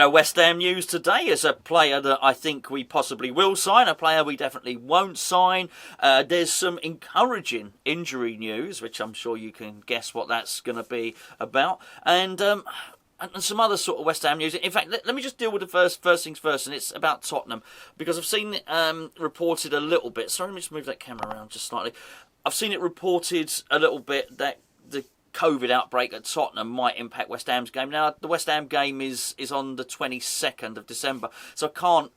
of West Ham news today is a player that I think we possibly will sign, a player we definitely won't sign. There's some encouraging injury news, which I'm sure you can guess what that's going to be about. And some other sort of West Ham news. In fact, let me just deal with the first things first, and it's about Tottenham, because I've seen it reported a little bit. Sorry, let me just move that camera around just slightly. I've seen it reported a little bit that the COVID outbreak at Tottenham might impact West Ham's game. Now, the West Ham game is on the 22nd of December, so I can't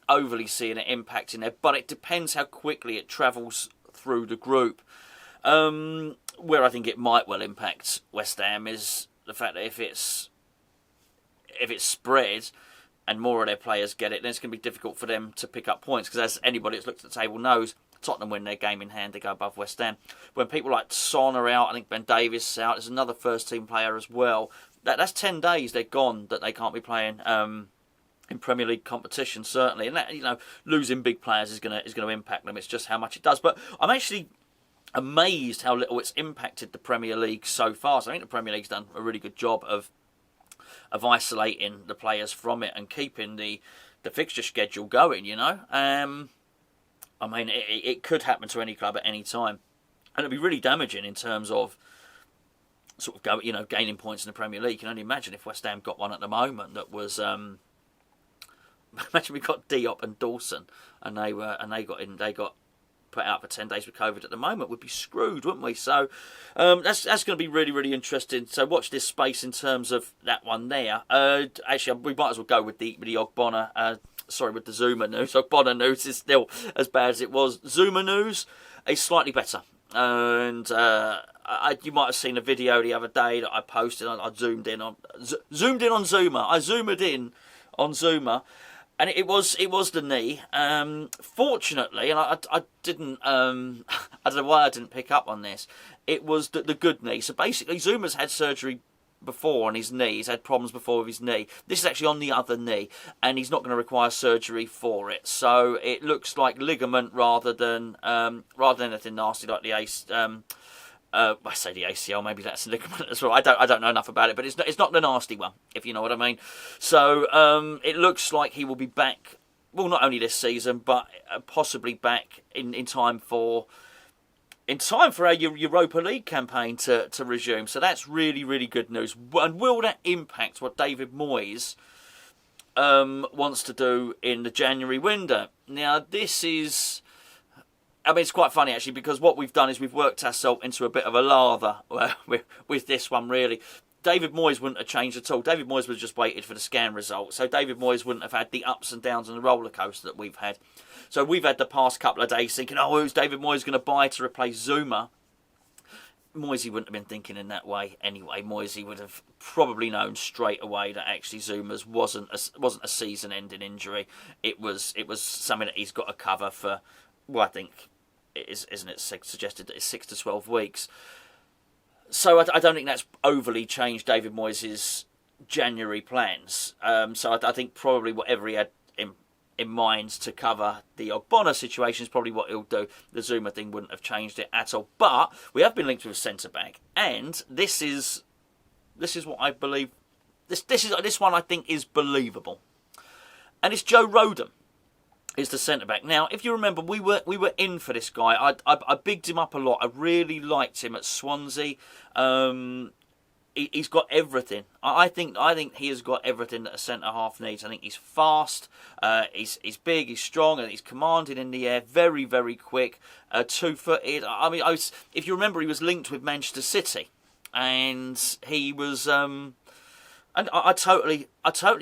overly see it impacting there, but it depends how quickly it travels through the group. Where I think it might well impact West Ham is the fact that if it's spread and more of their players get it, then it's going to be difficult for them to pick up points, because as anybody that's looked at the table knows, Tottenham win their game in hand, they go above West Ham. When people like Son are out, I think Ben Davies is out, there's another first-team player as well. That's 10 days they're gone that they can't be playing in Premier League competition, certainly. And that, losing big players is going to impact them. It's just how much it does. But I'm actually amazed how little it's impacted the Premier League so far. So I think the Premier League's done a really good job of isolating the players from it and keeping the fixture schedule going, I mean, it could happen to any club at any time, and it'd be really damaging in terms of sort of gaining points in the Premier League. You can only imagine if West Ham got one at the moment that was. Imagine we got Diop and Dawson, and they got put out for 10 days with COVID. At the moment, we'd be screwed, wouldn't we? So that's going to be really, really interesting. So watch this space in terms of that one there. Actually, we might as well go with the Ogbonna. With the Zouma news. Ogbonna news is still as bad as it was. Zouma news is slightly better. And you might have seen a video the other day that I posted. I zoomed in on Zouma. I zoomed in on Zouma, and it was the knee. Fortunately, and I didn't. I don't know why I didn't pick up on this. It was the good knee. So basically, Zuma's had surgery before on his knee. He's had problems before with his knee. This is actually on the other knee, and he's not going to require surgery for it. So it looks like ligament rather than anything nasty like the I say the ACL. Maybe that's a ligament as well. I don't know enough about it, but it's not the nasty one, if you know what I mean. So it looks like he will be back. Well, not only this season, but possibly back in time for our Europa League campaign to resume. So that's really, really good news. And will that impact what David Moyes wants to do in the January window? Now, this is... I mean, it's quite funny, actually, because what we've done is we've worked ourselves into a bit of a lather with this one, really. David Moyes wouldn't have changed at all. David Moyes would have just waited for the scan result. So David Moyes wouldn't have had the ups and downs and the roller coaster that we've had. So we've had the past couple of days thinking, who's David Moyes going to buy to replace Zouma? Moyes wouldn't have been thinking in that way anyway. Moyes would have probably known straight away that actually Zuma's wasn't a season-ending injury. It was something that he's got to cover for. Well, I think isn't it suggested that it's 6 to 12 weeks. So I don't think that's overly changed David Moyes' January plans. So I think probably whatever he had in mind to cover the Ogbonna situation is probably what he'll do. The Zouma thing wouldn't have changed it at all. But we have been linked with a centre-back, and this is what I believe. This one I think is believable, and it's Joe Rodon. Is the centre-back. Now, if you remember, we were in for this guy. I bigged him up a lot. I really liked him at Swansea. He's got everything. I think he has got everything that a centre-half needs. I think he's fast, he's big, he's strong, and he's commanding in the air, very, very quick, 2-footed. I mean, if you remember, he was linked with Manchester City, and he was... And I totally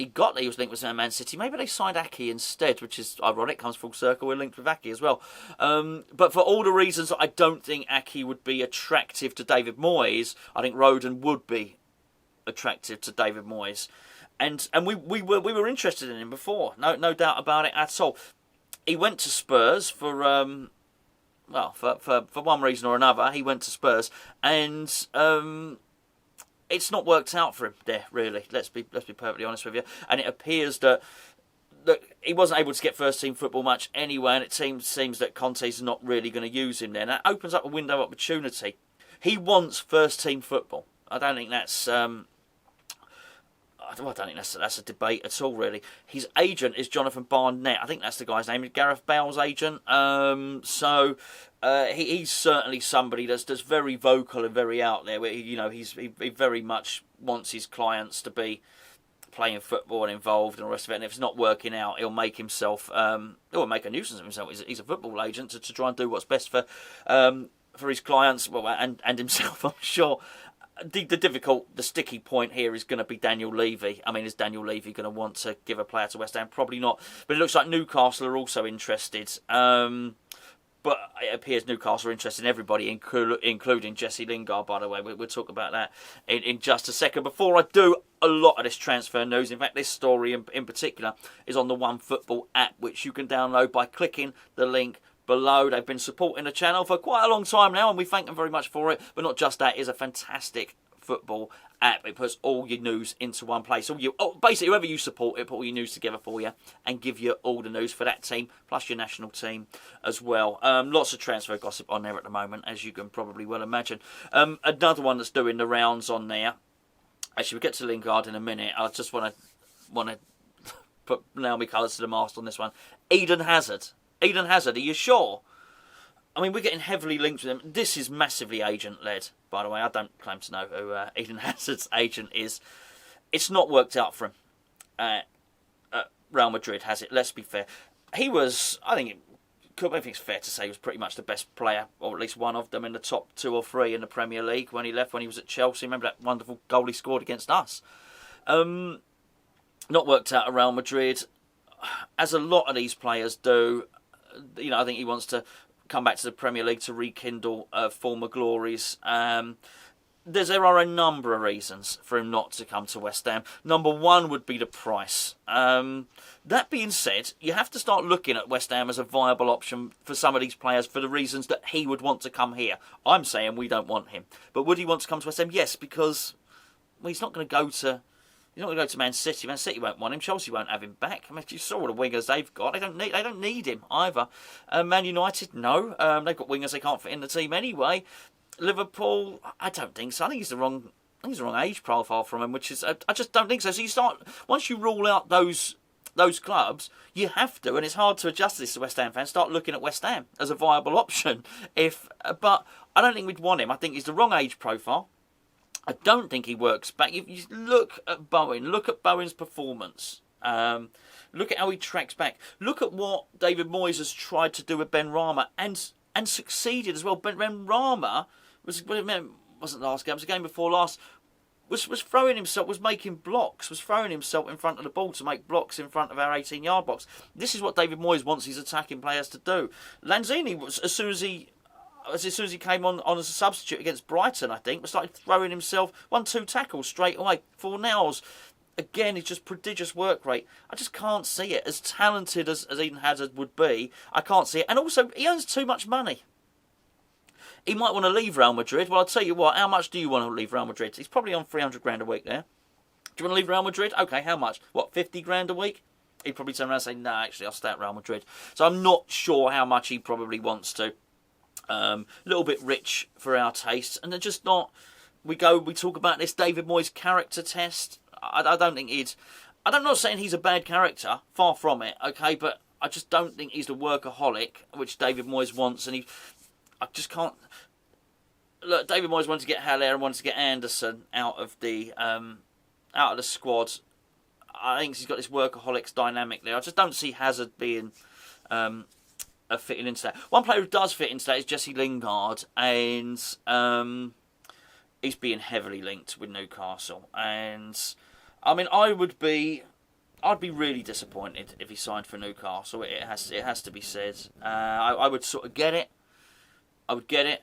got that he was linked with Man City. Maybe they signed Ake instead, which is ironic. Comes full circle. We're linked with Ake as well. But for all the reasons that I don't think Ake would be attractive to David Moyes, I think Rodon would be attractive to David Moyes. And we were interested in him before. No doubt about it at all. He went to Spurs for one reason or another. He went to Spurs and. It's not worked out for him there, really. Let's be perfectly honest with you. And it appears that he wasn't able to get first-team football much anyway, and it seems that Conte's not really going to use him there. And that opens up a window of opportunity. He wants first-team football. I don't think that's I don't think that's a debate at all, really. His agent is Jonathan Barnett. I think that's the guy's name. Gareth Bale's agent. He's certainly somebody that's very vocal and very out there. Where, he very much wants his clients to be playing football and involved and the rest of it. And if it's not working out, he'll make himself, he'll make a nuisance of himself. He's a football agent to try and do what's best for his clients, and himself, I'm sure. The sticky point here is going to be Daniel Levy. I mean, is Daniel Levy going to want to give a player to West Ham? Probably not. But it looks like Newcastle are also interested. But it appears Newcastle are interested in everybody, including Jesse Lingard, by the way. We'll talk about that in just a second. Before I do, a lot of this transfer news, in fact, this story in particular, is on the OneFootball app, which you can download by clicking the link below. They've been supporting the channel for quite a long time now, and we thank them very much for it. But not just that, it's a fantastic football app. It puts all your news into one place. Basically, whoever you support, it put all your news together for you and give you all the news for that team, plus your national team as well. Lots of transfer gossip on there at the moment, as you can probably well imagine. Another one that's doing the rounds on there. Actually, we'll get to Lingard in a minute. I just want to put Naomi colours to the mast on this one. Eden Hazard, are you sure? I mean, we're getting heavily linked with him. This is massively agent-led, by the way. I don't claim to know who Eden Hazard's agent is. It's not worked out for him at Real Madrid, has it? Let's be fair. He was, I think it's fair to say, he was pretty much the best player, or at least one of them, in the top 2 or 3 in the Premier League when he left, when he was at Chelsea. Remember that wonderful goal he scored against us? Not worked out at Real Madrid, as a lot of these players do. I think he wants to come back to the Premier League to rekindle former glories. There are a number of reasons for him not to come to West Ham. Number one would be the price. That being said, you have to start looking at West Ham as a viable option for some of these players for the reasons that he would want to come here. I'm saying we don't want him. But would he want to come to West Ham? Yes, because he's not going to go to... He's not going to go to Man City. Man City won't want him. Chelsea won't have him back. I mean, you saw all the wingers they've got. They don't need him either. Man United, no. They've got wingers they can't fit in the team anyway. Liverpool, I don't think so. I think he's the wrong age profile from him, which is I just don't think so. So you start, once you rule out those clubs, you have to, and it's hard to adjust this to West Ham fans, start looking at West Ham as a viable option. But I don't think we'd want him. I think he's the wrong age profile. I don't think he works back. You look at Bowen. Look at Bowen's performance. Look at how he tracks back. Look at what David Moyes has tried to do with Ben Rama and succeeded as well. Ben Rama wasn't last game. It was the game before last. Was throwing himself, was making blocks, was throwing himself in front of the ball to make blocks in front of our 18-yard box. This is what David Moyes wants his attacking players to do. Lanzini was as soon as he came on as a substitute against Brighton, I think, started throwing himself 1-2 tackles straight away, 4 nails. Again, it's just prodigious work rate. I just can't see it. As talented as Eden Hazard would be, I can't see it. And also, he earns too much money. He might want to leave Real Madrid. Well, I'll tell you what, how much do you want to leave Real Madrid? He's probably on 300 grand a week there. Do you want to leave Real Madrid? Okay, how much? 50 grand a week? He'd probably turn around and say, no, actually, I'll stay at Real Madrid. So I'm not sure how much he probably wants to. A little bit rich for our taste, and they're just not. We talk about this David Moyes character test. I don't think I'm not saying he's a bad character, far from it. Okay, but I just don't think he's the workaholic which David Moyes wants, and I just can't. Look, David Moyes wanted to get Haller and wanted to get Anderson out of the squad. I think he's got this workaholics dynamic there. I just don't see Hazard being. Fitting into that. One player who does fit into that is Jesse Lingard, and he's being heavily linked with Newcastle. And I mean, I'd be really disappointed if he signed for Newcastle. It has to be said. I would sort of get it. I would get it.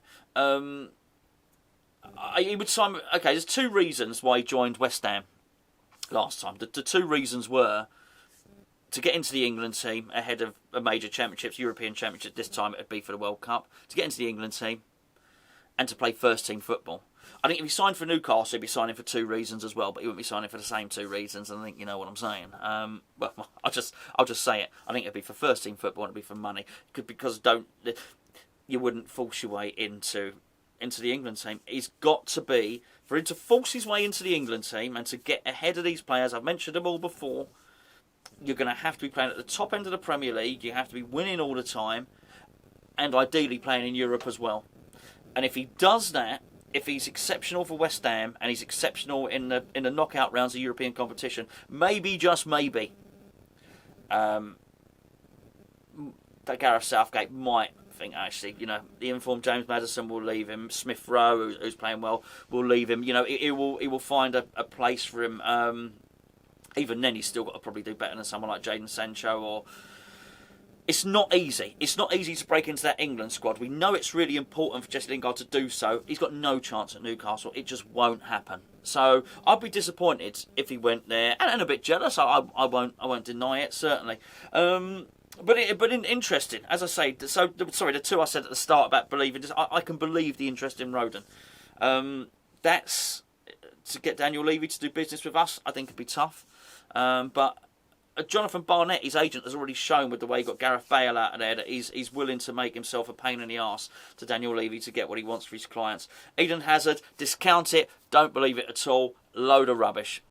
He would sign. Okay, there's 2 reasons why he joined West Ham last time. The 2 reasons were to get into the England team ahead of a major championships, European Championship. This time it would be for the World Cup. To get into the England team and to play first team football. I think if he signed for Newcastle, he'd be signing for 2 reasons as well, but he wouldn't be signing for the same 2 reasons. And I think you know what I'm saying. Well, I'll just say it. I think it'd be for first team football and it'd be for money. Because you wouldn't force your way into into the England team, he's got to be, for him to force his way into the England team and to get ahead of these players, I've mentioned them all before, you're going to have to be playing at the top end of the Premier League, you have to be winning all the time, and ideally playing in Europe as well. And if he does that, if he's exceptional for West Ham, and he's exceptional in the knockout rounds of European competition, maybe, just maybe, that Gareth Southgate might think, actually, the informed James Maddison will leave him. Smith Rowe, who's playing well, will leave him. He will find a place for him. Even then, he's still got to probably do better than someone like Jadon Sancho. Or it's not easy. It's not easy to break into that England squad. We know it's really important for Jesse Lingard to do so. He's got no chance at Newcastle. It just won't happen. So I'd be disappointed if he went there, and a bit jealous. I won't deny it, certainly. But interesting, as I say. So sorry, the two I said at the start about believing. I can believe the interest in Rodon. That's to get Daniel Levy to do business with us. I think it'd be tough. But Jonathan Barnett, his agent, has already shown with the way he got Gareth Bale out of there that he's willing to make himself a pain in the arse to Daniel Levy to get what he wants for his clients. Eden Hazard, discount it. Don't believe it at all. Load of rubbish.